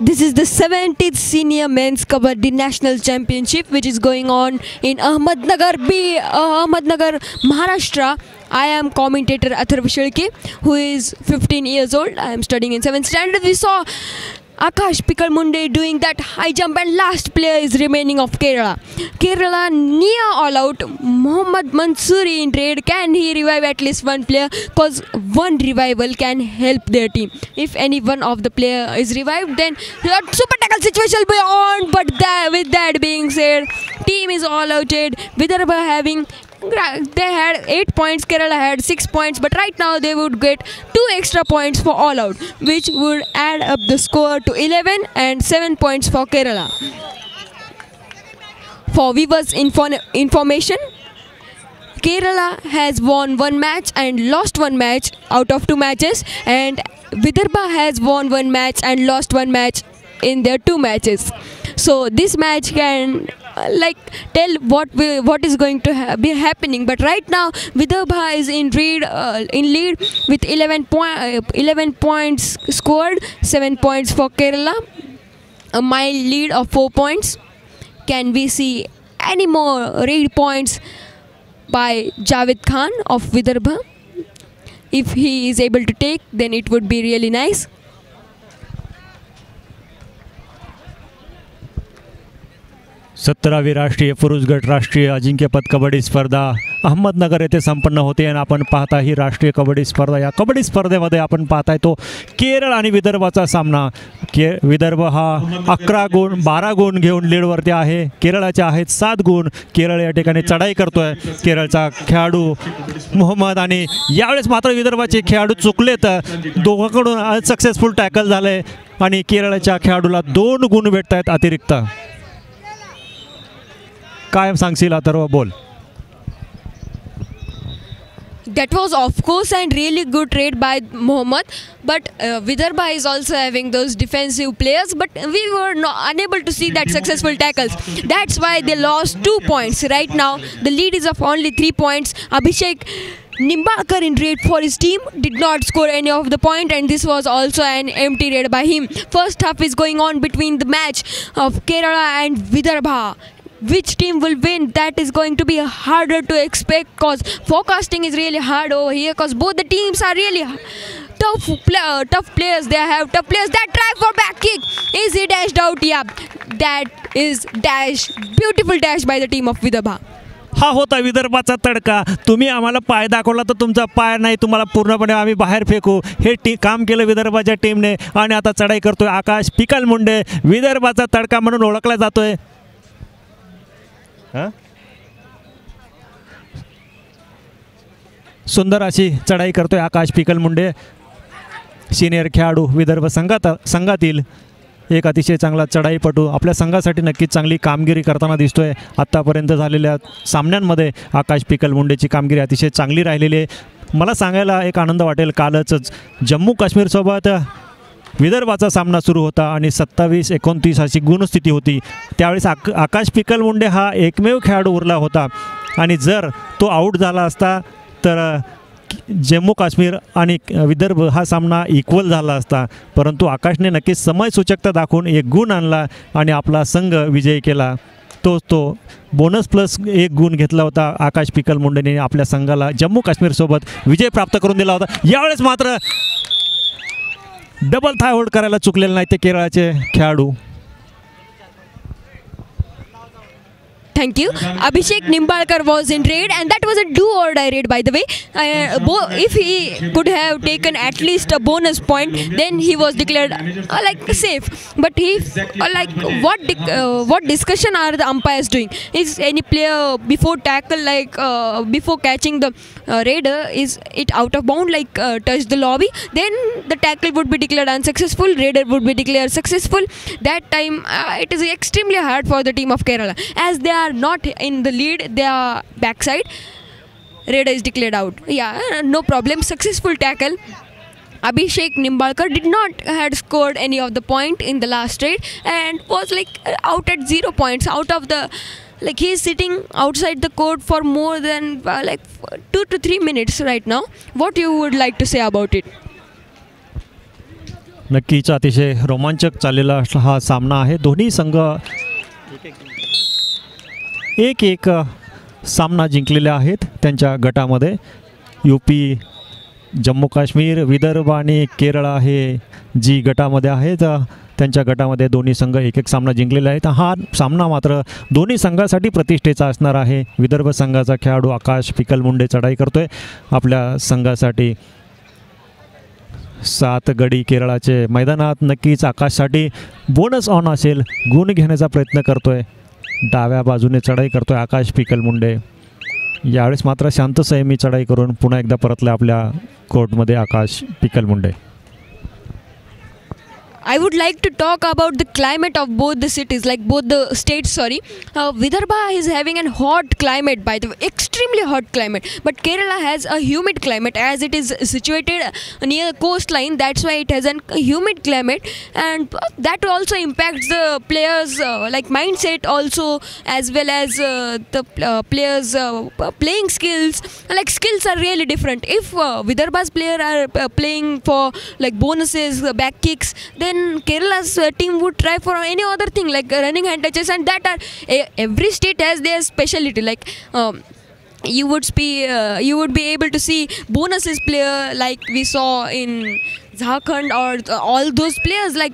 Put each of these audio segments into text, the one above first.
This is the 70th Senior Men's Kabaddi National Championship, which is going on in Ahmednagar, Maharashtra. I am commentator Atharv Shilke, who is 15 years old. I am studying in 7th standard. We saw Akash Pikalmunde doing that high jump, and last player is remaining of Kerala. Kerala near all out. Mohammad Mansoori in raid. Can he revive at least one player? Because one revival can help their team. If any one of the player is revived, then super tackle situation will be on. But with that being said, team is all outed. Vidarbha having, they had 8 points, Kerala had 6 points, but right now they would get 2 extra points for all out, which would add up the score to 11 and 7 points for Kerala. For viewers' information, Kerala has won 1 match and lost 1 match out of 2 matches, and Vidarbha has won 1 match and lost 1 match in their 2 matches. So this match can tell what is going to be happening. But right now Vidarbha is in lead with 11 points scored, 7 points for Kerala, a mild lead of 4 points. Can we see any more raid points by Javed Khan of Vidarbha? If he is able to take, then it would be really nice. सतरावी राष्ट्रीय पुरुष गट राष्ट्रीय अजिंक्यपद कबड्डी स्पर्धा अहमदनगर येथे संपन्न होते आणि आपण पाहता ही राष्ट्रीय कबड्डी स्पर्धा. या कबड्डी स्पर्धेमध्ये आपण पाहताय तो केरळ आणि विदर्भाचा सामना. विदर्भ हा 12 गुण घेऊन लीडवरती आहे. केरळाचे आहेत 7 गुण. केरळ या ठिकाणी चढाई करतोय. केरळचा खेळाडू मोहम्मद, आणि यावेळेस मात्र विदर्भाचे खेळाडू चुकलेत. दोघांकडून सक्सेसफुल टॅकल झाले आणि केरळच्या खेळाडूला 2 गुण भेटत आहेत अतिरिक्त. काय सांगशील अथर्व, बोल. That was of course and really good trade by Mohammad, but Vidarbha is also having those defensive players, but we were unable to see that successful tackles. That's why they lost 2 points. Right now the lead is of only 3 points. Abhishek Nimbalkar in raid for his team did not score any of the point, and this was also an empty raid by him. First half is going on between the match of Kerala and Vidarbha. Which team will win? That is going to be harder to expect, because forecasting is really hard over here, because both the teams are really tough players. They have tough players. That try for back kick, is he dashed out? Yeah, that is dash, beautiful dash by the team of Vidarbha. हा होता विदर्भाचा तडका. तुम्ही आम्हाला पाय दाखवला तर तुमचा पाय नाही, तुम्हाला पूर्णपणे आम्ही बाहेर फेकू. हे काम केलं विदर्भाच्या टीमने आणि आता चढाई करतोय आकाश पिकालमुंडे. विदर्भाचा तडका म्हणून ओळखला जातोय. सुंदर अशी चढाई करतोय आकाश पिकलमुंडे, सिनियर खेळाडू विदर्भ संघातील एक अतिशय चांगला चढाईपटू. आपल्या संघासाठी नक्कीच चांगली कामगिरी करताना दिसतोय. आत्तापर्यंत झालेल्या सामन्यांमध्ये आकाश पिकलमुंडेची कामगिरी अतिशय चांगली राहिलेली आहे. मला सांगायला एक आनंद वाटेल, कालच जम्मू काश्मीरसोबत विदर्भाचा सामना सुरू होता आणि 27-29 अशी गुणस्थिती होती. त्यावेळेस आकाश पिकलमुंडे हा एकमेव खेळाडू उरला होता, आणि जर तो आऊट झाला असता तर जम्मू काश्मीर आणि विदर्भ हा सामना इक्वल झाला असता. परंतु आकाशने नक्कीच समयसूचकता दाखवून 1 गुण आणला आणि आपला संघ विजयी केला. तो बोनस प्लस 1 गुण घेतला होता. आकाश पिकलमुंडेने आपल्या संघाला जम्मू काश्मीरसोबत विजय प्राप्त करून दिला होता. यावेळेस मात्र डबल थाय होल्ड करायला चुकलेले नाही ते केरळाचे खेळाडू. Thank you. Abhishek Nimbalkar was in raid, and that was a do or die raid, by the way. If he could have taken at least a bonus point, then he was declared safe. But he what discussion are the umpires doing? Is any player before tackle, before catching the raider, is it out of bound, touch the lobby? Then the tackle would be declared unsuccessful. Raider would be declared successful. That time it is extremely hard for the team of Kerala, as they are not in the lead, they are backside. Raider is declared out. Yeah, no problem. Successful tackle. Abhishek Nimbalkar did not had scored any of the point in the last raid and was out at 0 points. Out of the he is sitting outside the court for more than 2 to 3 minutes right now. What you would like to say about it? नक्कीच अतिशय रोमांचक चाललेला हा सामना आहे. दोन्ही संघ एक सामना जिंकलेले आहेत त्यांच्या गटामध्ये. यूपी, जम्मू काश्मीर, विदर्भ आणि केरळ हे जी गटामध्ये आहेत त्यांच्या गटामध्ये दोन्ही संघ एक सामना जिंकलेला आहे. हा सामना मात्र दोन्ही संघासाठी प्रतिष्ठेचा असणार आहे. विदर्भ संघाचा खेळाडू आकाश पिकलमुंडे चढाई करतोय आपल्या संघासाठी. 7 गडी केरळाचे मैदानात. नक्कीच आकाशसाठी बोनस ऑन असेल, गुण घेण्याचा प्रयत्न करतोय. डाव्या बाजूने चढाई करतोय आकाश पिकलमुंडे. यावेळेस मात्र शांत संयमी चढाई करून पुन्हा एकदा परतले आपल्या कोर्टमध्ये आकाश पिकलमुंडे. I would like to talk about the climate of both the cities, like both the states. Sorry, Vidarbha is having a hot climate, by the way, extremely hot climate. But Kerala has a humid climate as it is situated near the coastline. That's why it has a humid climate, and that also impacts the players' like mindset also, as well as the players' playing skills. Like skills are really different. If Vidarbha's player are playing for like bonuses, back kicks, then Kerala's team would try for any other thing like running hand touches, and that are every state has their specialty. Like you would be able to see bonuses player like we saw in Jharkhand, or all those players like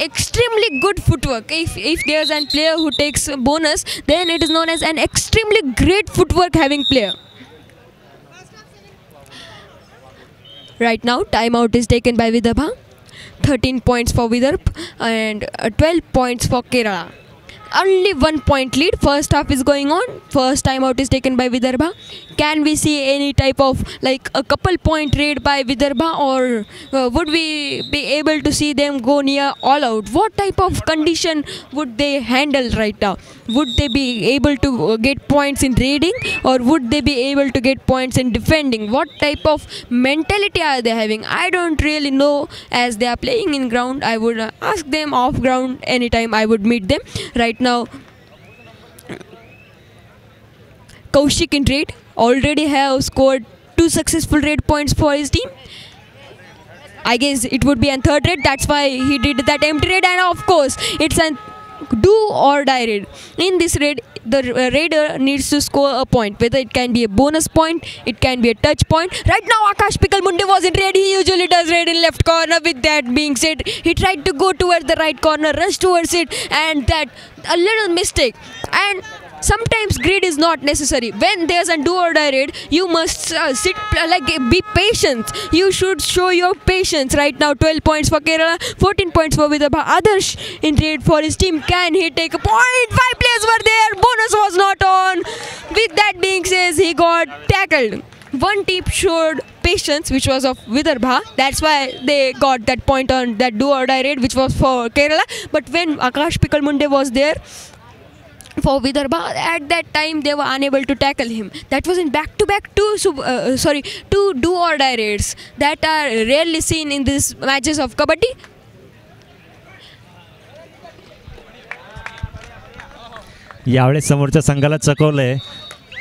extremely good footwork. If there's a player who takes bonus, then it is known as an extremely great footwork having player. Right now timeout is taken by Vidarbha. 13 points for Vidarbha and 12 points for Kerala. Only 1 point lead. First half is going on. First timeout is taken by Vidarbha. Can we see any type of like a couple point raid by Vidarbha, or would we be able to see them go near all out? What type of condition would they handle right now? Would they be able to get points in raiding, or would they be able to get points in defending? What type of mentality are they having? I don't really know, as they are playing in ground. I would ask them off ground anytime I would meet them. Right now Kaushik in raid already have scored 2 successful raid points for his team. I guess it would be a third raid, that's why he did that empty raid, and of course it's a do or die raid. In this raid the raider needs to score a point, whether it can be a bonus point, it can be a touch point. Right now Akash Pikalmunde was in raid. He usually does raid in left corner. With that being said, he tried to go towards the right corner, rush towards it, and that a little mistake. And sometimes greed is not necessary. When there's a do or die raid, you must sit like be patient. You should show your patience. Right now 12 points for Kerala, 14 points for Vidarbha. Adarsh in raid for his team. Can he take a point? 5 players were there. Bonus was not on. With that being said, he got tackled. One team showed patience, which was of Vidarbha. That's why they got that point on that do or die raid, which was for Kerala. But when Akash Pikalmunde was there for Vidarbha, at that time they were unable to tackle him. That was in back-to-back two do or die raids that are rarely seen in these matches of Kabaddi. यावेळेस समोरच्या संघाला चकवलंय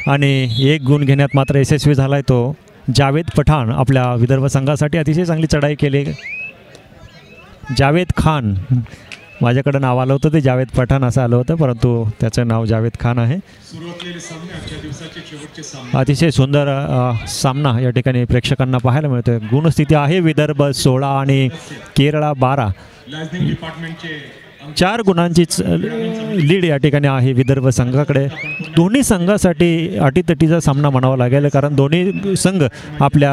आणि एक गुण घेण्यात मात्र यशस्वी झालाय तो जावेद पठाण. आपल्या विदर्भ संघासाठी अतिशय चांगली चढाई केली. जावेद खान, माझ्याकडे नाव आलं होतं ते जावेद पठाण असं आलं होतं, परंतु त्याचं नाव जावेद खान आहे. अतिशय सुंदर सामना या ठिकाणी प्रेक्षकांना पाहायला मिळतोय. गुणस्थिती आहे विदर्भ 16 आणि केरळा 12. 4 गुणांची लीड या ठिकाणी आहे विदर्भ संघाकडे. दोन्ही संघासाठी अटीतटीचा सामना म्हणावा लागेल, कारण दोन्ही संघ आपल्या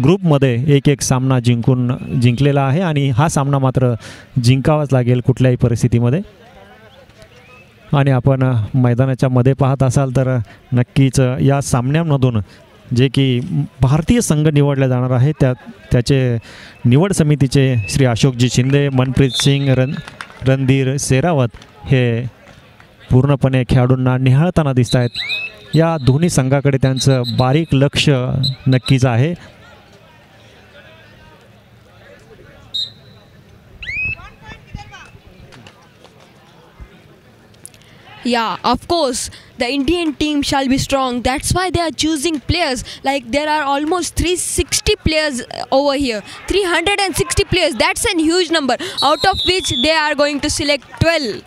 ग्रुपमध्ये एक सामना जिंकलेला आहे आणि हा सामना मात्र जिंकावाच लागेल कुठल्याही परिस्थितीमध्ये. आणि आपण मैदानाच्या मध्ये पाहत असाल तर नक्कीच या सामन्यांमधून जे की भारतीय संघ निवडले जाणार आहे त्याचे निवड समितीचे श्री अशोकजी शिंदे, मनप्रीत सिंग, रणधीर सेरावत हे पूर्णपणे खेळाडूंना निहाळताना दिसत आहेत. या दोन्ही संघाकडे त्यांचं बारीक लक्ष नक्कीच आहे. Yeah, of course, the Indian team shall be strong. That's why they are choosing players. Like there are almost 360 players over here. 360 players. That's a huge number. Out of which they are going to select 12.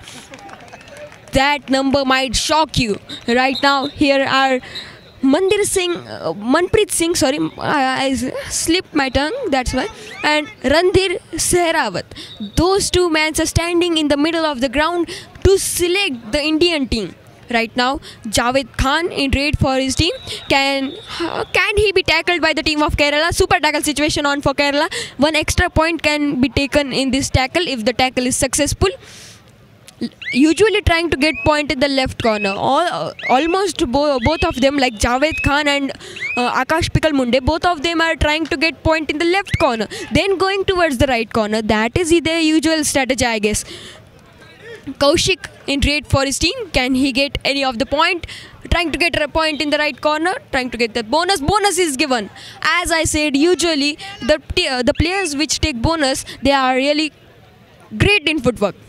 That number might shock you. Right now, here are Manpreet Singh, sorry, I slipped my tongue, that's why, and Randhir Sehrawat. Those two men are standing in the middle of the ground to select the Indian team. Right now, Javed Khan in raid for his team. Can he be tackled by the team of Kerala? Super tackle situation on for Kerala. One extra point can be taken in this tackle if the tackle is successful. Usually trying to get point in the left corner. Almost both of them, like Javed Khan and Akash Pikal Munde, both of them are trying to get point in the left corner, then going towards the right corner. That is their usual strategy, I guess. Kaushik in raid for his team. Can he get any of the point? Trying to get a point in the right corner, trying to get that bonus. Bonus is given. As I said, usually the players which take bonus, they are really great in footwork.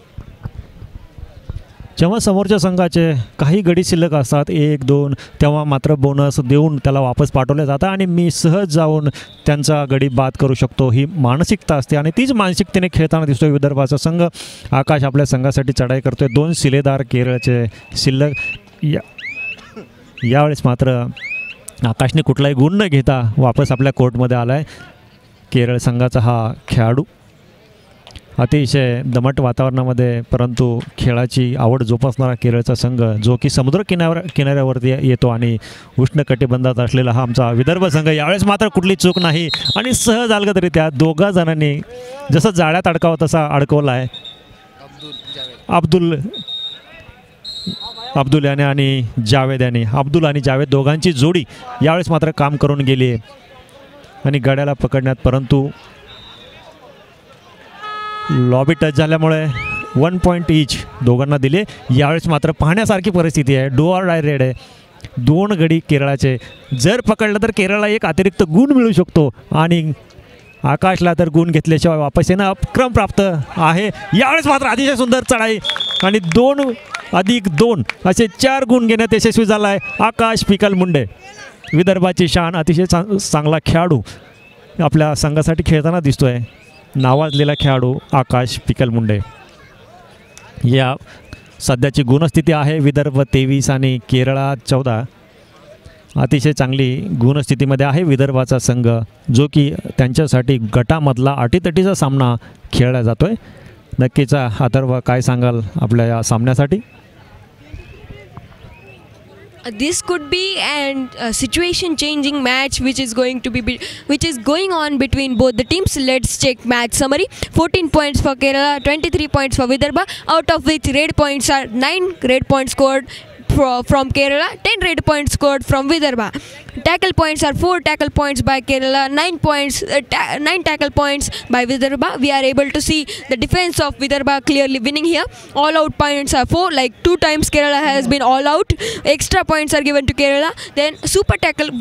जेव्हा समोरच्या संघाचे काही गडी शिल्लक असतात 1-2, तेव्हा मात्र bonus देऊन त्याला वापस पाठवले जातं आणि मी सहज जाऊन त्यांचा गडी बाद करू शकतो, ही मानसिकता असते आणि तीच मानसिकतेने खेळताना दिसतोय विदर्भाचा संघ. आकाश आपल्या संघासाठी चढाई करतोय. 2 शिलेदार केरळचे शिल्लक. यावेळेस मात्र आकाशने कुठलाही गुण न घेता वापस आपल्या कोर्टमध्ये आला आहे. केरळ संघाचा हा खेळाडू अतिशय दमट वातावरणामध्ये परंतु खेळाची आवड जोपासणारा केरळचा संघ, जो की समुद्र किनाऱ्यावरती येतो आणि उष्णकटिबंधात असलेला हा आमचा विदर्भ संघ. यावेळेस मात्र कुठली चूक नाही आणि सहज अलगदरित्या दोघा जणांनी जसं जाळ्यात अडकावं तसा अडकवला आहे. अब्दुल याने आणि जावेद याने, अब्दुल आणि जावेद दोघांची जोडी यावेळेस मात्र काम करून गेली आहे आणि गड्याला पकडण्यात, परंतु लॉबी टच झाल्यामुळे 1 पॉईंट इच दोघांना दिले. यावेळेस मात्र पाहण्यासारखी परिस्थिती आहे. डू ऑर डाय रेड आहे. 2 गडी केरळाचे. जर पकडलं तर केरळला एक अतिरिक्त गुण मिळू शकतो आणि आकाशला तर गुण घेतल्याशिवाय वापस येणं अपक्रम प्राप्त आहे. यावेळेस मात्र अतिशय सुंदर चढाई आणि 2+2 असे 4 गुण घेण्यात यशस्वी झाला आहे आकाश पिकल मुंडे. विदर्भाची शान, अतिशय चांगला खेळाडू आपल्या संघासाठी खेळताना दिसतोय. नावाजलेला खेळाडू आकाश पिकल मुंडे. या सध्याची गुणस्थिती आहे विदर्भ 23 आणि केरळा 14. अतिशय चांगली गुणस्थितीमध्ये आहे विदर्भाचा संघ, जो की त्यांच्यासाठी गटामधला अटीतटीचा सामना खेळला जातोय. नक्कीच अथर्व काय सांगाल आपल्या या सामन्यासाठी? This could be a situation changing match which is going on between both the teams. Let's check match summary. 14 points for Kerala, 23 points for Vidarbha, out of which red points are 9 red points scored from Kerala, 10 red points scored from Vidarbha. Tackle points are 4 tackle points by Kerala, 9 tackle points by Vidarbha. We are able to see the defense of Vidarbha clearly winning here. All out points are 4, like 2 times Kerala has been all out. Extra points are given to Kerala. Then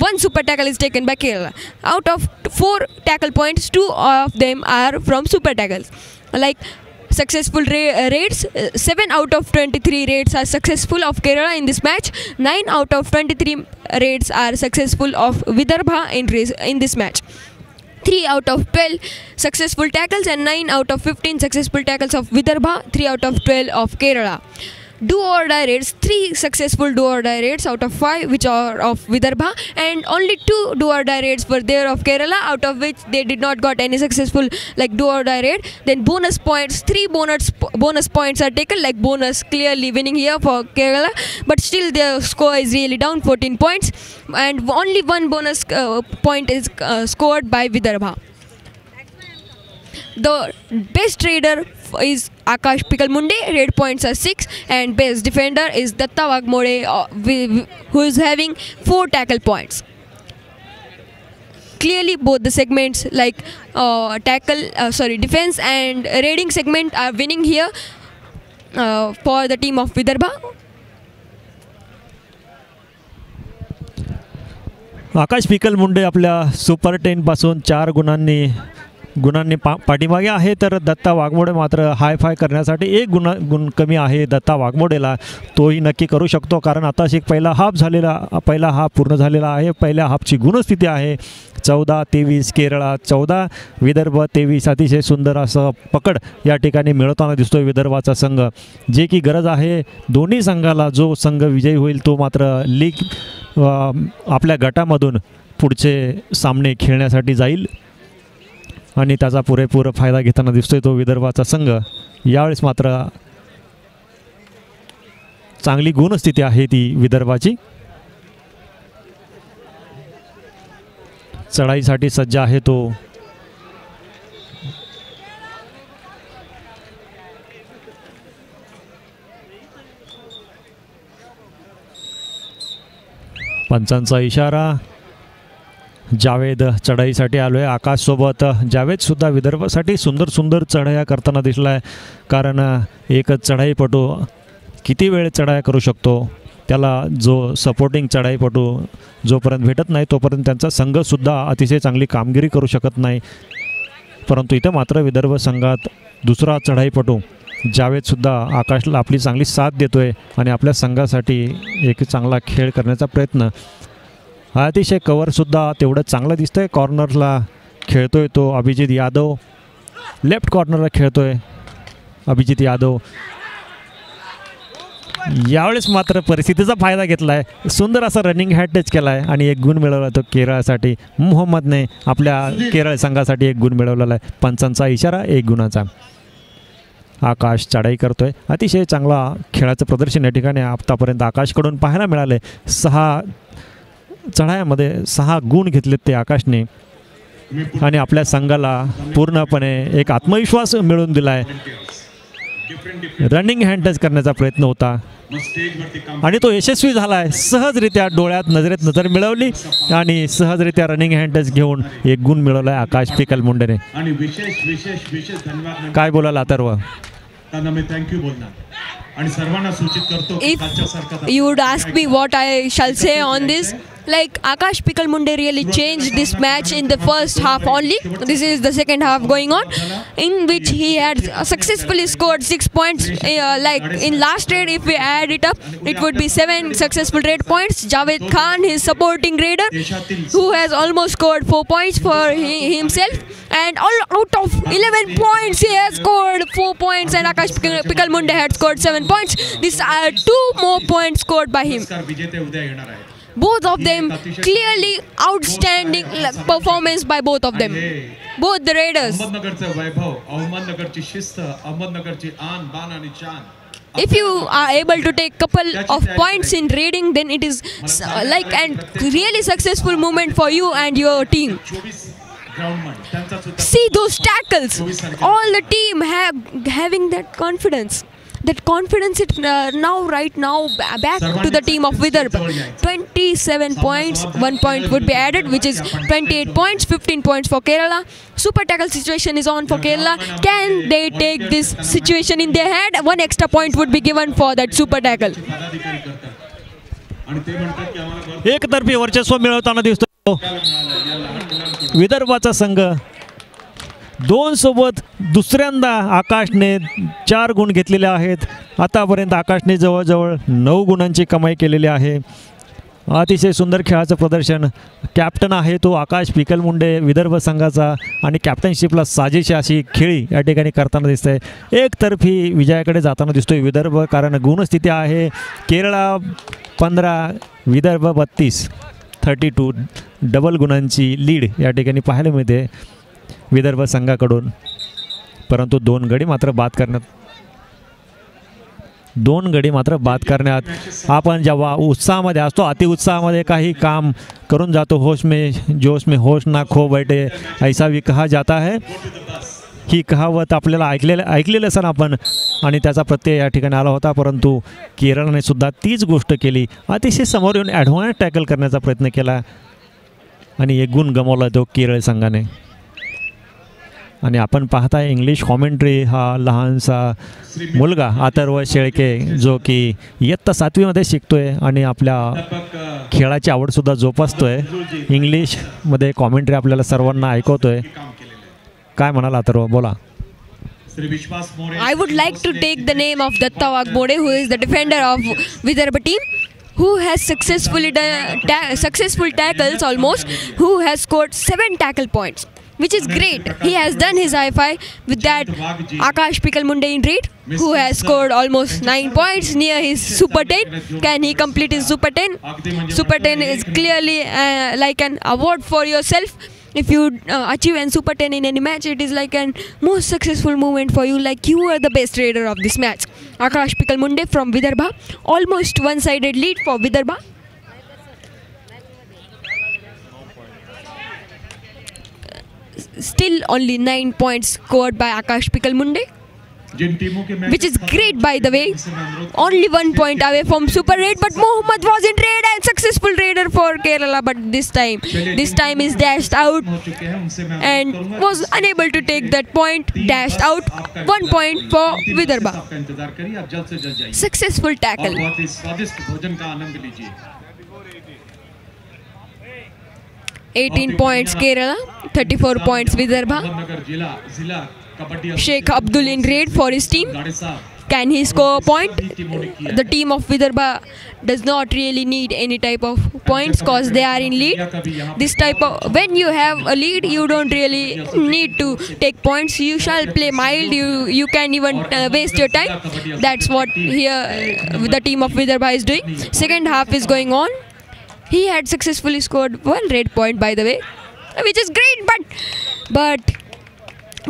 one super tackle is taken by Kerala. Out of 4 tackle points, 2 of them are from super tackles. Like successful raids, 7 out of 23 raids are successful of Kerala in this match. 9 out of 23 raids are successful of Vidarbha in this match. 3 out of 12 successful tackles and 9 out of 15 successful tackles of Vidarbha, 3 out of 12 of Kerala. Do or die raids, 3 successful do or die raids out of 5 which are of Vidarbha, and only 2 do or die raids were there of Kerala, out of which they did not got any successful like do or die raid. Then bonus points, 3 bonus points are taken, like bonus clearly winning here for Kerala, but still their score is really down, 14 points, and only 1 bonus point is scored by Vidarbha. The best raider is Akash Pikal Munde, red points are 6, and best defender is Datta Wagmore, who is having 4 tackle points. Clearly both the segments like defense and raiding segment are winning here for the team of Vidarbha. Akash Pikal Munde आपल्या super 10 पासून 4 गुणांनी गुणांनी पाठीमागे आहे, तर दत्ता वाघमोडे मात्र हाय फाय करण्यासाठी एक गुण कमी आहे दत्ता वाघमोडेला. तोही नक्की करू शकतो, कारण आताच एक पहिला हाफ पूर्ण झालेला आहे. पहिल्या हाफची गुणस्थिती आहे 14-23 केरळा 14, विदर्भ 23. अतिशय सुंदर असं पकड या ठिकाणी मिळवताना दिसतोय विदर्भाचा संघ, जे की गरज आहे दोन्ही संघाला. जो संघ विजयी होईल तो मात्र लीग आपल्या गटामधून पुढचे सामने खेळण्यासाठी जाईल आणि त्याचा पुरेपूर फायदा घेताना दिसतोय तो विदर्भाचा संघ. यावेळेस मात्र चांगली गुणस्थिती आहे ती विदर्भाची. चढाईसाठी सज्ज आहे तो. पंचांचा इशारा. जावेद चढाईसाठी आलो आहे आकाशसोबत. जावेदसुद्धा विदर्भासाठी सुंदर चढाया करताना दिसला आहे, कारण एकच चढाईपटू किती वेळ चढाया करू शकतो, त्याला जो सपोर्टिंग चढाईपटू जोपर्यंत भेटत नाही तोपर्यंत त्यांचा संघसुद्धा अतिशय चांगली कामगिरी करू शकत नाही. परंतु इथं मात्र विदर्भ संघात दुसरा चढाईपटू जावेदसुद्धा आकाशला आपली चांगली साथ देतो आहे आणि आपल्या संघासाठी एक चांगला खेळ करण्याचा प्रयत्न. अतिशय कवरसुद्धा तेवढं चांगलं दिसतं आहे. कॉर्नरला खेळतो आहे तो अभिजित यादव, लेफ्ट कॉर्नरला खेळतो आहे अभिजित यादव. यावेळेस मात्र परिस्थितीचा फायदा घेतला आहे, सुंदर असा रनिंग हॅड टच केला आहे आणि एक गुण मिळवला तो केरळसाठी. मोहम्मदने आपल्या केरळ संघासाठी एक गुण मिळवलेला आहे. पंचांचा इशारा 1 गुणाचा. आकाश चढाई करतोय. अतिशय चांगला खेळाचं प्रदर्शन या ठिकाणी आतापर्यंत आकाशकडून पाहायला मिळाले. 6 चढायामध्ये 6 गुण घेतलेत ते आकाशने आणि आपल्या संघाला पूर्णपणे एक आत्मविश्वास मिळवून दिला आहे. रनिंग हँड टच करण्याचा प्रयत्न होता आणि तो यशस्वी झाला आहे. सहजरित्या डोळ्यात नजरेत नजर मिळवली आणि सहजरित्या रनिंग हँड टच घेऊन एक गुण मिळवला आहे आकाश पिकल मुंडेने. काय बोलाल अथर्व? थँक्यू बोलणार आणि सर्वांना सूचित करतो. If you would ask me what I shall say on this, like Akash Pikal Munde really changed this match in the first half only. This is the second half going on, in which he had successfully scored 6 points. Like in last raid, if we add it up, it would be 7 successful raid points. Javed Khan, his supporting raider, who has almost scored 4 points for himself. And all out of 11 points, he has scored 4 points, and Akash Pikal Munde had scored 7 points. These are 2 more points scored by him. Both of them clearly outstanding performance by both of them. Both the raiders. If you are able to take couple of points in raiding, then it is like and really successful moment for you and your team. See those tackles. All the team having that confidence. That confidence is right now back to the team of Vidarbha. 27 points, 1 point would be added, which is 28 points, 15 points for Kerala. Super tackle situation is on for Kerala. Can they take this situation in their head? 1 extra point would be given for that super tackle. एकतर्फी वर्चस्व मिळवताना दिसतो विदर्भाचा संघ. 2 सोबत दुसऱ्यांदा आकाशने 4 गुण घेतलेले आहेत. आतापर्यंत आकाशने जवळजवळ 9 गुणांची कमाई केलेली आहे. अतिशय सुंदर खेळाचं प्रदर्शन. कॅप्टन आहे तो आकाश पिकल मुंडे विदर्भ संघाचा आणि कॅप्टनशिपला साजेशी अशी खेळी या ठिकाणी करताना दिसते. एकतर्फी विजयाकडे जाताना दिसतोय विदर्भ, कारण गुणस्थिती आहे केरळा 15 विदर्भ 32. 32 डबल गुणांची लीड या ठिकाणी पाहायला मिळते विदर्भ संघाकडून. परंतु 2 गडी मात्र बाद करण्यात आपण जेव्हा उत्साहामध्ये असतो, अतिउत्साहामध्ये काही काम करून जातो. जोश में होश ना खो बैठे ऐसा भी कहा जाता है. ही कहावत आपल्याला ऐकलेलं सर आपण आणि त्याचा प्रत्यय या ठिकाणी आला होता. परंतु केरळने सुद्धा तीच गोष्ट केली. अतिशय समोर येऊन ॲडव्हान्स टॅकल करण्याचा प्रयत्न केला आणि 1 गुण गमावला तो केरळ संघाने. आणि आपण पाहताय इंग्लिश कॉमेंट्री हा लहानसा मुलगा अथर्व शेळके, जो की इयत्ता 7वीमध्ये शिकतोय आणि आपल्या खेळाची आवडसुद्धा जोपासतोय. इंग्लिशमध्ये कॉमेंट्री आपल्याला सर्वांना ऐकवतोय. काय म्हणाला तर बोला. श्री विश्वास मोरे. I would like to take the name of Datta Waghmore, who is the defender of Vidarbha team, who has successfully done successful tackles almost, who has scored 7 tackle points, which is great. He has done his high five with that Akash Pikalmunde in red, who has scored almost 9 points near his Super 10. Can he complete his Super 10? Super 10 is clearly like an award for yourself. If you achieve an Super 10 in any match, it is like an most successful moment for you, like you are the best raider of this match. Akash Pikalmunde from Vidarbha, almost one-sided lead for Vidarbha. Still only 9 points scored by Akash Pikalmunde, which is great by the way. Only 1 point away from Super 8, but Mohammad was in raid and successful raider for Kerala, but this time is dashed out and was unable to take that point. Dashed out. 1 point for Vidarbha. Successful tackle. 18 points Kerala, 34 points Vidarbha. Sheikh Abdul in raid for his team. Can he score a point? The team of Vidarbha does not really need any type of points because they are in lead. This type of, when you have a lead, you don't really need to take points. You shall play mild. You can even waste your time. That's what here the team of Vidarbha is doing. Second half is going on. He had successfully scored 1 red point, by the way, which is great. But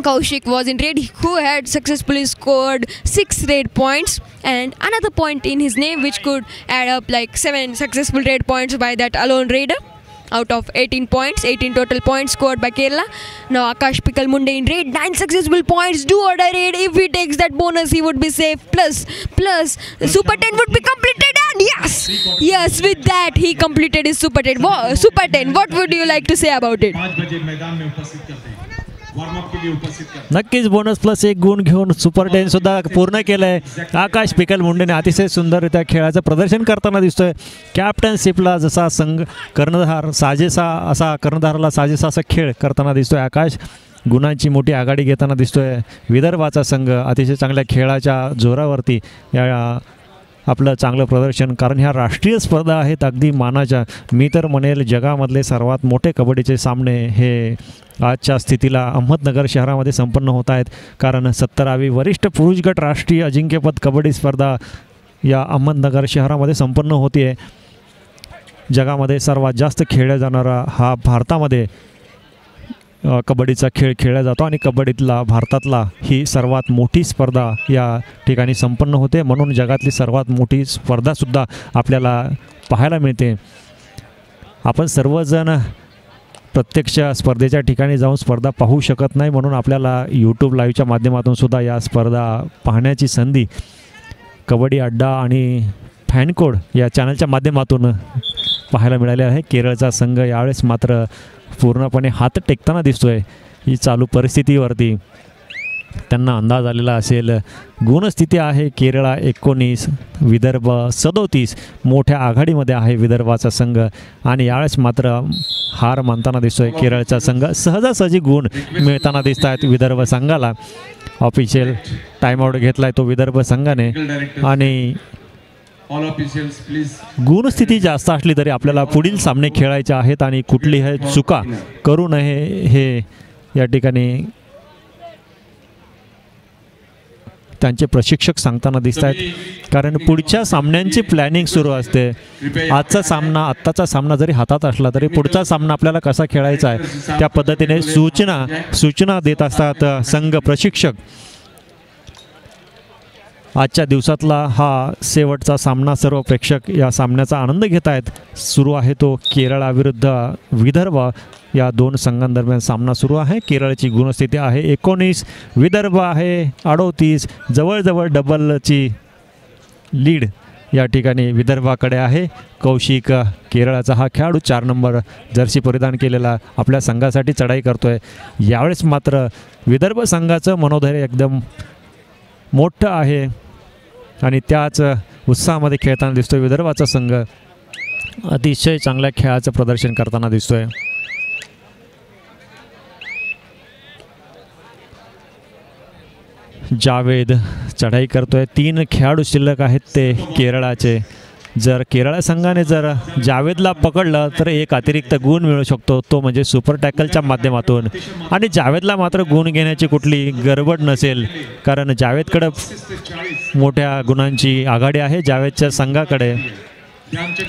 Kaushik was in red, who had successfully scored 6 red points and another point in his name, which could add up like 7 successful red points by that alone raider out of 18 points, 18 total points scored by Kerala. Now Akash Pikalmunde in red, 9 successful points, do or die raid. If he takes that bonus, he would be safe. Plus Super 10 would be completed, and yes, with that he completed his Super 10. Super 10, what would you like to say about it? नक्कीच bonus plus 1 गुण घेऊन super 10 सुद्धा पूर्ण केलंय आकाश पिकलमुंडेने. अतिशय सुंदररित्या खेळाचं प्रदर्शन करताना दिसतोय. कॅप्टनशिपला जसा संघ कर्णधाराला साजेसा असा खेळ करताना दिसतोय आकाश. गुणांची मोठी आघाडी घेताना दिसतोय विदर्भाचा संघ. अतिशय चांगल्या खेळाच्या जोरावरती या आपलं चांगलं प्रदर्शन, कारण ह्या राष्ट्रीय स्पर्धा आहेत अगदी मानाच्या. मी तर म्हणेल जगामधले सर्वात मोठे कबड्डीचे सामने हे आजच्या स्थितीला अहमदनगर शहरामध्ये संपन्न होत आहेत. कारण 17वी वरिष्ठ पुरुष गट राष्ट्रीय अजिंक्यपद कबड्डी स्पर्धा या अहमदनगर शहरामध्ये संपन्न होती आहे. जगामध्ये सर्वात जास्त खेळला जाणारा हा भारतामध्ये कबड्डीचा खेळ खेळला जातो आणि कबड्डीतला भारतातला ही सर्वात मोठी स्पर्धा या ठिकाणी संपन्न होते. म्हणून जगातली सर्वात मोठी स्पर्धासुद्धा आपल्याला पाहायला मिळते. आपण सर्वजण प्रत्यक्ष स्पर्धेच्या ठिकाणी जाऊन स्पर्धा पाहू शकत नाही, म्हणून आपल्याला यूट्यूब लाईव्हच्या माध्यमातून सुद्धा या स्पर्धा पाहण्याची संधी कबड्डी अड्डा आणि फॅनकोड या चॅनलच्या माध्यमातून पाहायला मिळाले आहे. केरळचा संघ यावेळेस मात्र पूर्णपणे हात टेकताना दिसतोय. ही चालू परिस्थितीवरती त्यांना अंदाज आलेला असेल. गुणस्थिती आहे केरळा 19, विदर्भ 37. मोठ्या आघाडीमध्ये आहे विदर्भाचा संघ आणि यावेळेस मात्र हार मानताना दिसतोय केरळचा संघ. सहजासहजी गुण मिळताना दिसत आहेत विदर्भ संघाला. ऑफिशियल टाईमआउट घेतलाय तो विदर्भ संघाने आणि गुणस्थिती जास्त असली तरी आपल्याला पुढील सामने खेळायचे आहेत आणि कुठलीही चुका करू नये हे या ठिकाणी त्यांचे प्रशिक्षक सांगताना दिसत आहेत. कारण पुढच्या सामन्यांची प्लॅनिंग सुरू असते. आत्ताचा सामना जरी हातात असला तरी पुढचा सामना आपल्याला कसा खेळायचा आहे त्या पद्धतीने सूचना देत असतात संघ प्रशिक्षक. आजच्या दिवसातला हा शेवटचा सामना सर्व प्रेक्षक या सामन्याचा आनंद घेत आहेत. सुरू आहे तो केरळा विरुद्ध विदर्भ या 2 संघांदरम्यान सामना सुरू आहे. केरळची गुणस्थिती आहे 19, विदर्भ आहे 38. जवळजवळ डबलची लीड या ठिकाणी विदर्भाकडे आहे. कौशिक केरळाचा हा खेळाडू 4 नंबर जर्सी परिधान केलेला आपल्या संघासाठी चढाई करतोय. यावेळेस मात्र विदर्भ संघाचं मनोधैर्य एकदम मोठं आहे आणि त्याच उत्साहामध्ये खेळताना दिसतोय विदर्भाचा संघ. अतिशय चांगल्या खेळाचं प्रदर्शन करताना दिसतोय. जावेद चढाई करतोय. 3 खेळाडू शिल्लक आहेत ते केरळाचे. जर केरळ संघाने जर जावेदला पकडलं तर एक अतिरिक्त गुण मिळू शकतो, तो म्हणजे सुपर टॅकलच्या माध्यमातून. आणि जावेदला मात्र गुण घेण्याची कुठली गडबड नसेल, कारण जावेदकडं मोठ्या गुणांची आघाडी आहे जावेदच्या संघाकडे.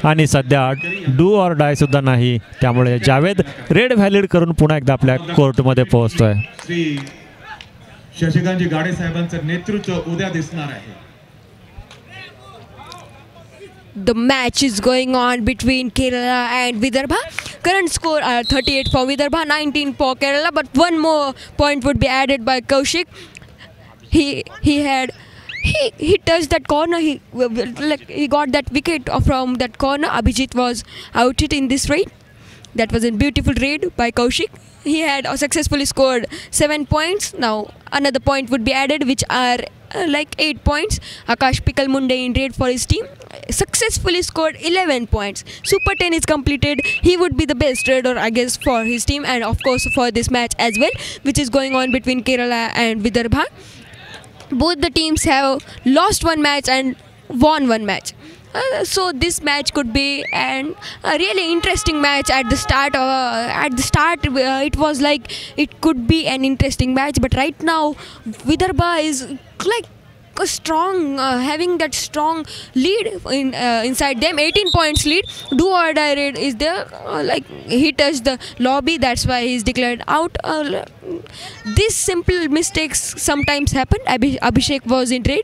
आणि सध्या डू ऑर डाय सुद्धा नाही, त्यामुळे जावेद रेड व्हॅलिड करून पुन्हा एकदा आपल्या कोर्टमध्ये पोहोचतोय. श्री शशिकांतजी गाडे साहेबांचं नेतृत्व उद्या दिसणार आहे. The match is going on between Kerala and Vidarbha. Current score are 38 for Vidarbha, 19 for Kerala, but one more point would be added by Kaushik. He touched that corner. He got that wicket from that corner. Abhijit was outed in this raid. That was a beautiful raid by Kaushik. He had successfully scored 7 points. Now another point would be added, which are like 8 points. Akash Pikal Munde in raid for his team successfully scored 11 points. Super 10 is completed. He would be the best raider, I guess, for his team, and of course for this match as well, which is going on between Kerala and Vidarbha. Both the teams have lost one match and won one match. So this match could be a really interesting match at the start. It was like it could be an interesting match, but right now Vidarbha is like a strong, having that strong lead inside them. 18 points lead. Do or die raid is there. Like he touched the lobby, that's why he's declared out. These simple mistakes sometimes happen. Abhishek was in raid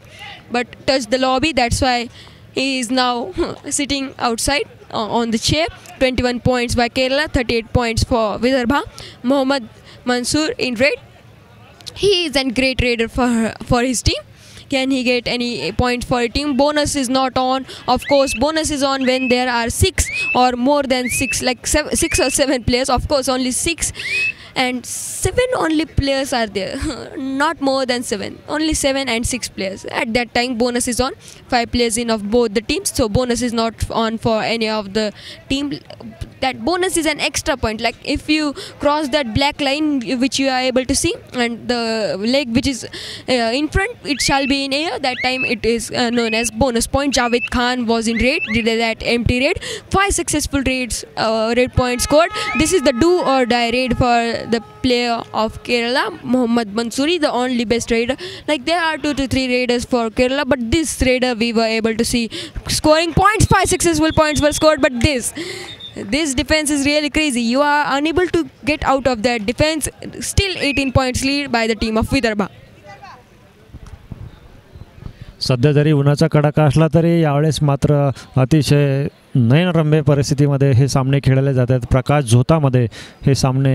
but touched the lobby, that's why he is now sitting outside on the chair. 21 points by Kerala, 38 points for Vidarbha. Mohammad Mansoor in raid. He is a great raider for his team. Can he get any points for a team? Bonus is not on. Of course, bonus is on when there are 6 or more than 6, like 6 or 7 players. Of course, only 6 and 7 only players are there. Not more than 7. Only 7 and 6 players. At that time, bonus is on. 5 players in of both the teams. So bonus is not on for any of the team. That bonus is an extra point. Like if you cross that black line which you are able to see, and the leg which is in front, it shall be in air. That time it is known as bonus point. Javed Khan was in raid, did that empty raid. 5 successful raids, raid points scored. This is the do or die raid for the player of Kerala, Mohammad Mansoori, the only best raider. Like there are 2 to 3 raiders for Kerala, but this raider we were able to see scoring points. 5 successful points were scored, but this defense is really crazy. You are unable to get out of that defense. Still 18 points lead by the team of Vidarbha. सध्या जरी उन्हाचा कडाका असला तरी यावेळेस मात्र अतिशय नयनरम्य परिस्थितीमध्ये हे सामने खेळले जातात. प्रकाश झोतामध्ये हे सामने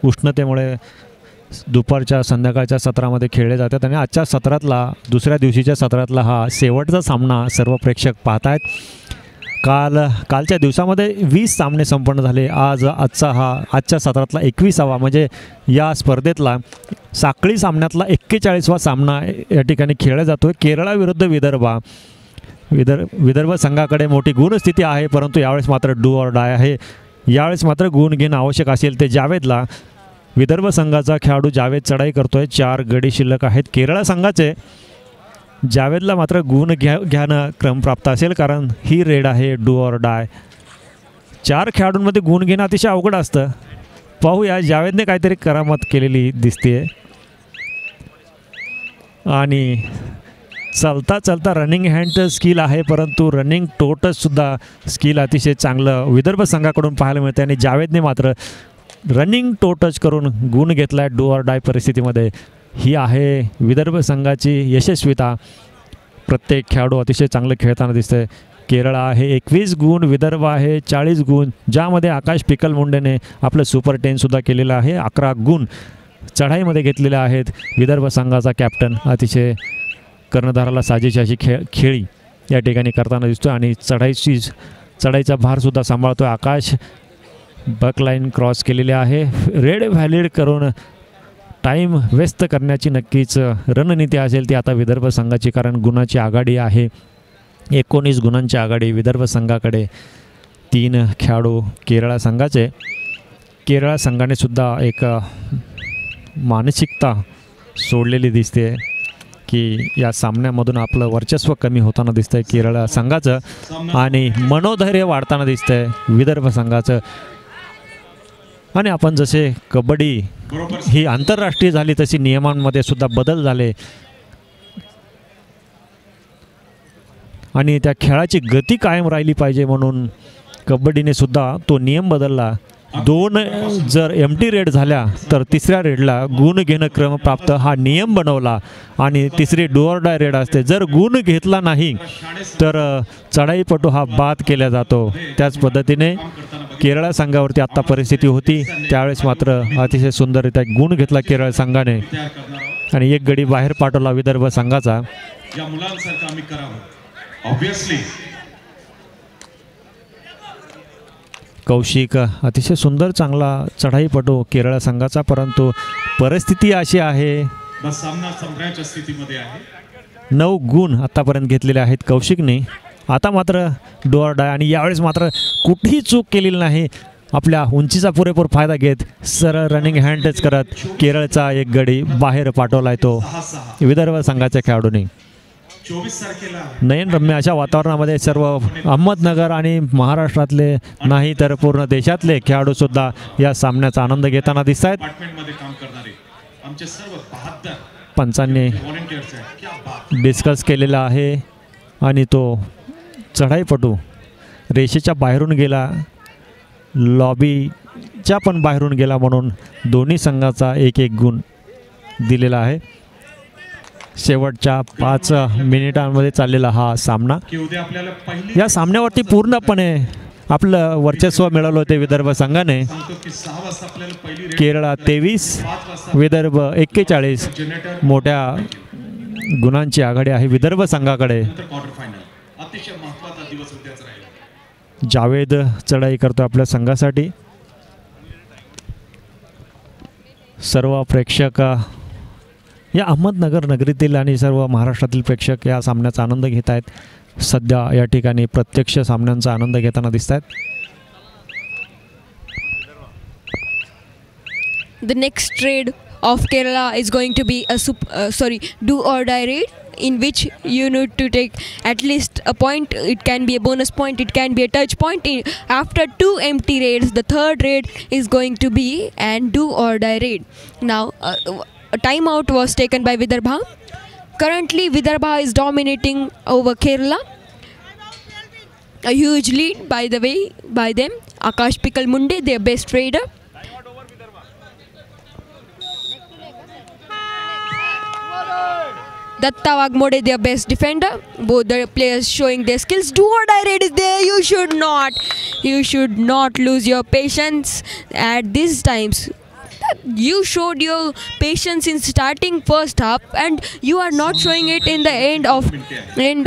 उष्णतेमुळे दुपारच्या संध्याकाळच्या सत्रामध्ये खेळले जातात. आणि आजच्या सत्रातला, दुसऱ्या दिवशीच्या सत्रातला हा शेवटचा सामना सर्व प्रेक्षक पाहत आहेत. कालच्या दिवसामध्ये 20 सामने संपन्न झाले. आजच्या सत्रातला 21वा, म्हणजे या स्पर्धेतला साखळी सामन्यातला 41वा सामना या ठिकाणी खेळला जातो. केरळा विरुद्ध विदर्भ संघाकडे मोठी गुणस्थिती आहे, परंतु यावेळेस मात्र डू ऑर डाय आहे. यावेळेस मात्र गुण घेणं आवश्यक असेल ते जावेदला. विदर्भ संघाचा खेळाडू जावेद चढाई करतोय. 4 गडी शिल्लक आहेत केरळ संघाचे. जावेदला मात्र गुण घ्यानं क्रम प्राप्त असेल, कारण ही रेड आहे डू ऑर डाय. 4 खेळाडूंमध्ये गुण घेणं अतिशय अवघड असतं. पाहूया, जावेदने काहीतरी करामत केलेली दिसते. आणि चालता रनिंग हँड स्किल आहे, परंतु रनिंग टोटसुद्धा स्किल अतिशय चांगलं विदर्भ संघाकडून पाहायला मिळते. आणि जावेदने मात्र रनिंग टोटच करून गुण घेतला आहे डू ऑर डाय परिस्थितीमध्ये. ही आहे विदर्भ संघाची यशस्वीता. प्रत्येक खेळाडू अतिशय चांगलं खेळताना दिसतंय. केरळ आहे 21 गुण, विदर्भ आहे 40 गुण, ज्यामध्ये आकाश पिकल मुंडेने आपलं सुपर 10सुद्धा केलेलं आहे. 11 गुण चढाईमध्ये घेतलेले आहेत. विदर्भ संघाचा कॅप्टन अतिशय कर्णधाराला साजेशी अशी खेळी या ठिकाणी करताना दिसतो. आणि चढाईचा भारसुद्धा सांभाळतो. आकाश बकलाईन क्रॉस केलेले आहे. रेड व्हॅलिड करून टाईम व्यस्त करण्याची नक्कीच रणनीती असेल ती आता विदर्भ संघाची, कारण गुणाची आघाडी आहे. 19 गुणांची आघाडी विदर्भ संघाकडे. 3 खेळाडू केरळ संघाचे. केरळ संघाने सुद्धा एक मानसिकता सोडलेली दिसते. की या सामन्यामधून आपलं वर्चस्व कमी होताना दिसतंय केरळ संघाचं आणि मनोधैर्य वाढताना दिसतंय विदर्भ संघाचं. आणि आपण जसे कबड्डी ही आंतरराष्ट्रीय झाली तशी नियमांमध्ये सुद्धा बदल झाले आणि त्या खेळाची गती कायम राहिली पाहिजे म्हणून कबड्डीने सुद्धा तो नियम बदलला. 2 जर एम्प्टी रेड झाल्या तर तिसऱ्या रेडला गुण घेणं क्रमप्राप्त हा नियम बनवला आणि तिसरी डू ऑर डाय रेड असते. जर गुण घेतला नाही तर चढाईपटू हा बाद केला जातो. त्याच पद्धतीने केरळ संघावरती आत्ता परिस्थिती होती, त्यावेळेस मात्र अतिशय सुंदररित्या गुण घेतला केरळ संघाने आणि एक गडी बाहेर पाठवला विदर्भ संघाचा. कौशिक अतिशय सुंदर चांगला चढाईपटू केरळ संघाचा, परंतु परिस्थिती अशी आहे 9 गुण आतापर्यंत घेतलेले आहेत कौशिकने. आता मात्र डू ऑर डाय आणि यावेळेस मात्र कुठेही चूक केलेली नाही. आपल्या उंचीचा पुरेपूर फायदा घेत सरळ रनिंग हँड टच करत केरळचा एक गडी बाहेर पाठवला आहे तो विदर्भ संघाच्या खेळाडूंनी. नयनरम्य अशा वातावरणामध्ये सर्व अहमदनगर आणि महाराष्ट्रातले नाही तर पूर्ण देशातले खेळाडू सुद्धा या सामन्याचा आनंद घेताना दिसत आहेत. पंचांनी डिस्कस केलेला आहे आणि तो चढाईपटू रेषेच्या बाहेरून गेला, लॉबीच्या पण बाहेरून गेला म्हणून दोन्ही संघाचा 1-1 गुण दिलेला आहे. शेवटच्या 5 मिनिटांमध्ये चाललेला हा सामना. या सामन्यावरती पूर्णपणे आपलं वर्चस्व मिळवलं होते विदर्भ संघाने. केरळ 23 विदर्भ 41 मोठ्या गुणांची आघाडी आहे विदर्भ संघाकडे. जावेद चढाई करतो आपल्या संघासाठी. सर्व प्रेक्षक या अहमदनगर नगरीतील आणि सर्व महाराष्ट्रातील प्रेक्षक या सामन्याचा आनंद घेत आहेत. सध्या या ठिकाणी प्रत्यक्ष सामन्यांचा आनंद घेताना दिसत आहेत. The next raid of Kerala is going to be a do or die raid, in which you need to take at least a point. It can be a bonus point, it can be a touch point. After 2 empty raids, the third raid is going to be an do or die raid. Now a timeout was taken by Vidarbha. Currently Vidarbha is dominating over Kerala. A huge lead by the way by them. Akash Pikal Munde, their best raider. Datta Wagmode, their best defender. Both the players showing their skills. Do or die raid is there. You should not lose your patience at these times. You showed your patience in starting first half and you are not showing it in the end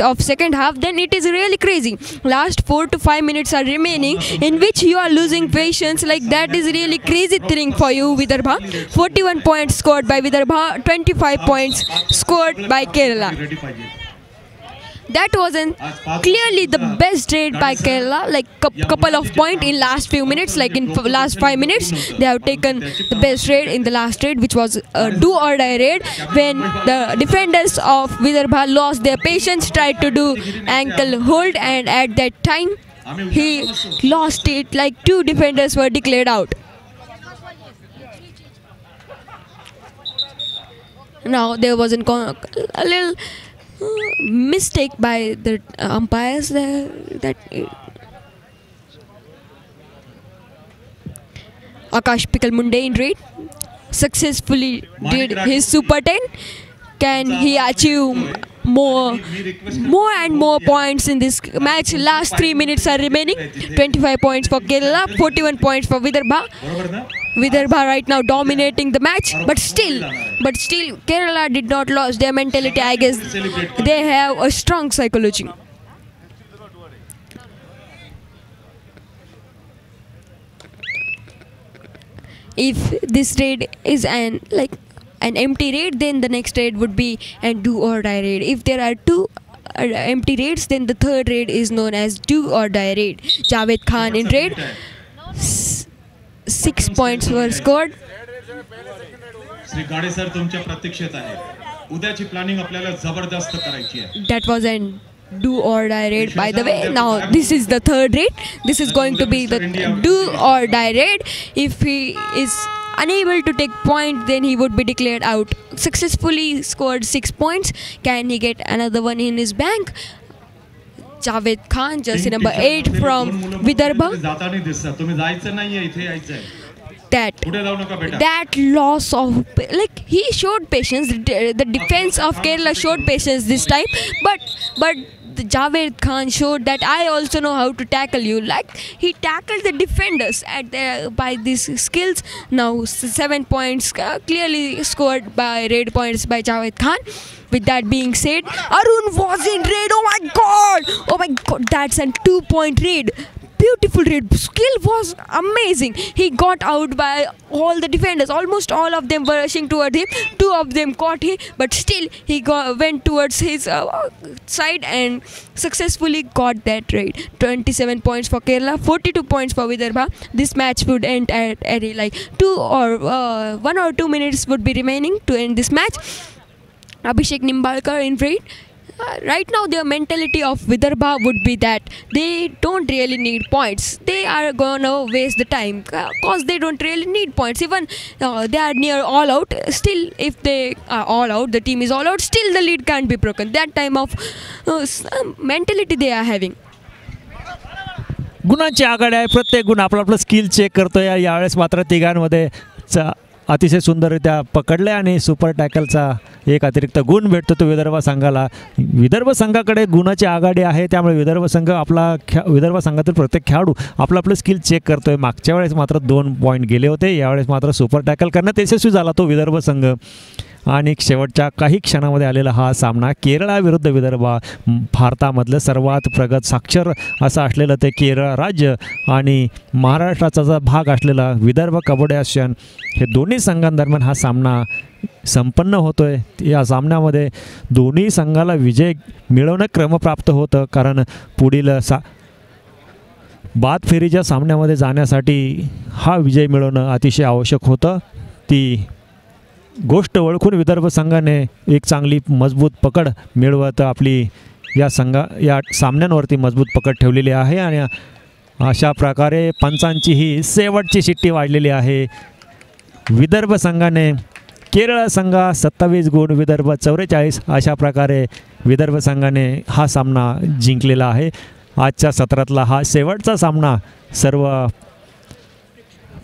of second half. Then it is really crazy. Last 4 to 5 minutes are remaining in which you are losing patience. Like that is really crazy thing for you, Vidarbha. 41 points scored by Vidarbha, 25 points scored by Kerala. That wasn't clearly the best raid by Kerala. Like couple of points in last few minutes, like in last 5 minutes, they have taken the best raid in the last raid, which was a do or die raid. When the defenders of Vidarbha lost their patience, tried to do ankle hold, and at that time he lost it. Like 2 defenders were declared out. Now there was a little mistake by the umpires there, that Akash Pikal Munde in raid successfully did his Super 10. Can he achieve more and more points in this match? Last 3 minutes are remaining. 25 points for Kerala, 41 points for Vidarbha. Vidarbha right now dominating the match, but still Kerala did not lose their mentality. I guess they have a strong psychology. If this raid is an empty raid, then the next raid would be a do or die raid. If there are 2 empty raids, then the third raid is known as do or die raid. Javed Khan in raid. 6 points were scored. Shri Gade sir तुमच्या प्रतीक्षेत आहे. उद्याची planning आपल्याला जबरदस्त करायची आहे. That was an do or die raid, by the way. Now this is the third raid. This is going to be the do or die raid. If he is unable to take point, then he would be declared out. Successfully scored 6 points. Can he get another one in his bank? Javed Khan, jersey number 8 from Vidarbha. जाताना दिसतात. तुम्ही जायचं नाहीये, इथे यायचंय. That loss of, like, he showed patience. The defense of Kerala showed patience this time, but the Javed Khan showed that I also know how to tackle you. Like, he tackled the defenders by these skills. Now 7 points clearly scored by raid points by Javed Khan. With that being said, Arun was in raid. Oh my god, that's a 2-point raid. Beautiful raid. Skill was amazing. He got out by all the defenders. Almost all of them were rushing towards him. 2 of them caught him, but still he went towards his side and successfully got that raid. 27 points for Kerala, 42 points for Vidarbha. This match would end at like 1 or 2 minutes would be remaining to end this match. Abhishek Nimbalkar in raid. Right now their mentality of Vidarbha would be that they don't really need points. They are gonna waste the time because they don't really need points. Even they are near all out. Still, if they are all out, the team is all out, still the lead can't be broken. That time of mentality they are having. गुणांची आघाडी आहे. प्रत्येक गुण आपलं skill check करतोय. यावेळेस मात्र तिघांमध्ये अतिशय सुंदररित्या पकडले आणि सुपर टॅकलचा एक अतिरिक्त गुण भेटतो तो विदर्भ संघाला. विदर्भ संघाकडे गुणाची आघाडी आहे, त्यामुळे विदर्भ संघ विदर्भ संघातील प्रत्येक खेळाडू आपलं स्किल चेक करतोय. मागच्या वेळेस मात्र 2 पॉईंट गेले होते, यावेळेस मात्र सुपर टॅकल करण्यात यशस्वी झाला तो विदर्भ संघ. आणि शेवटच्या काही क्षणामध्ये आलेला हा सामना केरळा विरुद्ध विदर्भ. भारतामधलं सर्वात प्रगत साक्षर असं असलेलं ते केरळ राज्य आणि महाराष्ट्राचा भाग असलेला विदर्भ कबड्डी असोसिएशन, हे दोन्ही संघांदरम्यान हा सामना संपन्न होतो आहे. या सामन्यामध्ये दोन्ही संघाला विजय मिळवणं क्रमप्राप्त होतं, कारण पुढील बाद फेरीच्या सामन्यामध्ये जाण्यासाठी हा विजय मिळवणं अतिशय आवश्यक होतं. ती गोष्ट ओळखून विदर्भ संघाने एक चांगली मजबूत पकड मिळवत आपली या सामन्यांवरती मजबूत पकड ठेवलेली आहे. आणि अशा प्रकारे पंचांची ही शेवटची शिट्टी वाढलेली आहे. विदर्भ संघाने केरळ संघा 27 गुण, विदर्भ 44, अशा प्रकारे विदर्भ संघाने हा सामना जिंकलेला आहे. आजच्या सत्रातला हा शेवटचा सामना. सर्व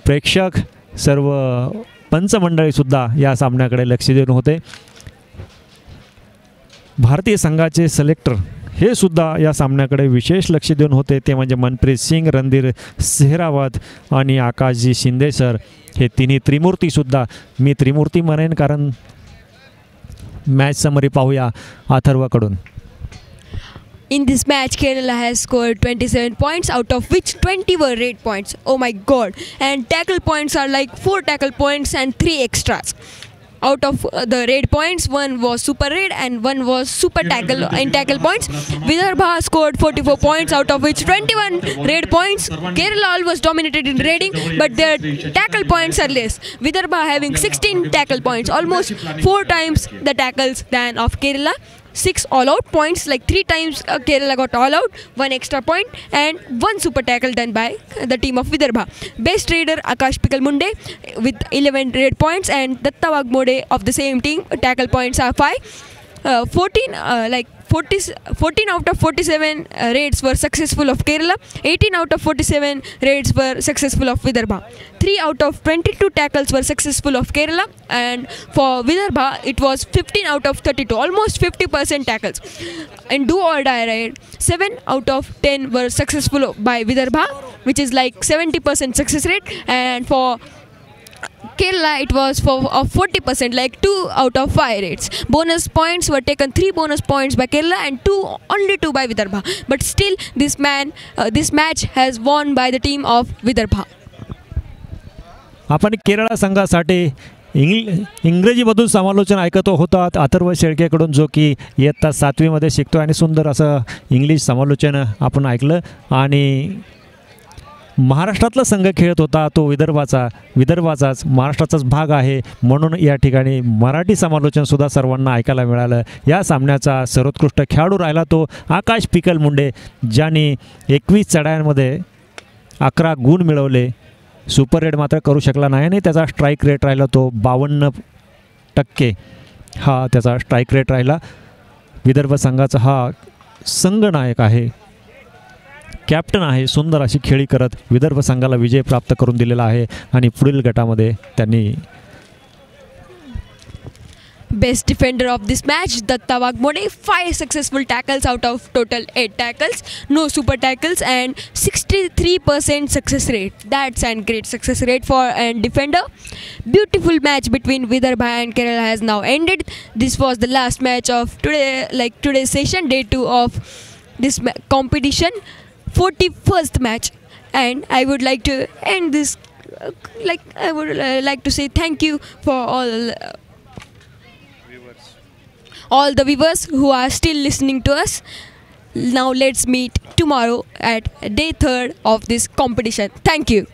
प्रेक्षक, सर्व पंचमंडळीसुद्धा या सामन्याकडे लक्ष देऊन होते. भारतीय संघाचे सिलेक्टर हे सुद्धा या सामन्याकडे विशेष लक्ष देऊन होते. ते म्हणजे मनप्रीत सिंग, रणधीर सेहरावत आणि आकाशजी शिंदे सर, हे तिन्ही त्रिमूर्तीसुद्धा. मी त्रिमूर्ती म्हणेन कारण मॅच समरी पाहूया अथर्वकडून. In this match, Kerala has scored 27 points, out of which 20 were raid points. Oh my god. And tackle points are like 4 tackle points and 3 extras. Out of the raid points, 1 was super raid and 1 was super tackle in tackle points. Vidarbha scored 44 points, out of which 21 raid points. Kerala almost dominated in raiding, but their tackle points are less. Vidarbha having 16 tackle points, almost 4 times the tackles than of Kerala. 6 all-out points, like 3 times Kerala got all-out, 1 extra point and 1 super tackle done by the team of Vidarbha. Best raider Akash Pikal Munde with 11 raid points, and Datta Wagmode of the same team, tackle points are 5. 14 out of 47 raids were successful of Kerala, 18 out of 47 raids were successful of Vidarbha. 3 out of 22 tackles were successful of Kerala, and for Vidarbha it was 15 out of 32, almost 50% tackles. In do or die raid, 7 out of 10 were successful by Vidarbha, which is like 70% success rate, and for Kerala it was for 40%, like 2 out of 5 raids. Bonus points were taken, 3 bonus points by Kerala and only 2 by Vidarbha. But still this match has won by the team of Vidarbha. आपण केरळ संघासाठी इंग्रजीमधून समालोचन ऐकतो होता अथर्व शेळकेकडून, जो की इयत्ता 7वीमध्ये शिकतो, आणि सुंदर असं इंग्लिश समालोचन आपण ऐकलं. आणि महाराष्ट्रातला संघ खेळत होता तो विदर्भाचाच महाराष्ट्राचाच भाग आहे, म्हणून या ठिकाणी मराठी समालोचनसुद्धा सर्वांना ऐकायला मिळालं. या सामन्याचा सर्वोत्कृष्ट खेळाडू राहिला तो आकाश पिकल मुंडे, ज्याने 21 चढायांमध्ये 11 गुण मिळवले. सुपर रेड मात्र करू शकला नाही आणि त्याचा स्ट्राईक रेट राहिला तो 52% हा त्याचा स्ट्राईक रेट राहिला. विदर्भ संघाचा हा संघनायक आहे, कॅप्टन आहे. सुंदर अशी खेळी करत विदर्भ संघाला विजय प्राप्त करून दिलेला आहे आणि पुढील गटामध्ये त्यांनी Best defender of this match, Datta Wagmode, 5 successful tackles out of total 8 tackles, no super tackles and 63% success rate. That's a great success rate for a defender. Beautiful match between Vidarbha and Kerala has now ended. This was the last match of today, today's session, day 2 of this competition, 41st match. And I would like to end this, I would like to say thank you for all the viewers who are still listening to us. Now let's meet tomorrow at day 3rd of this competition. Thank you.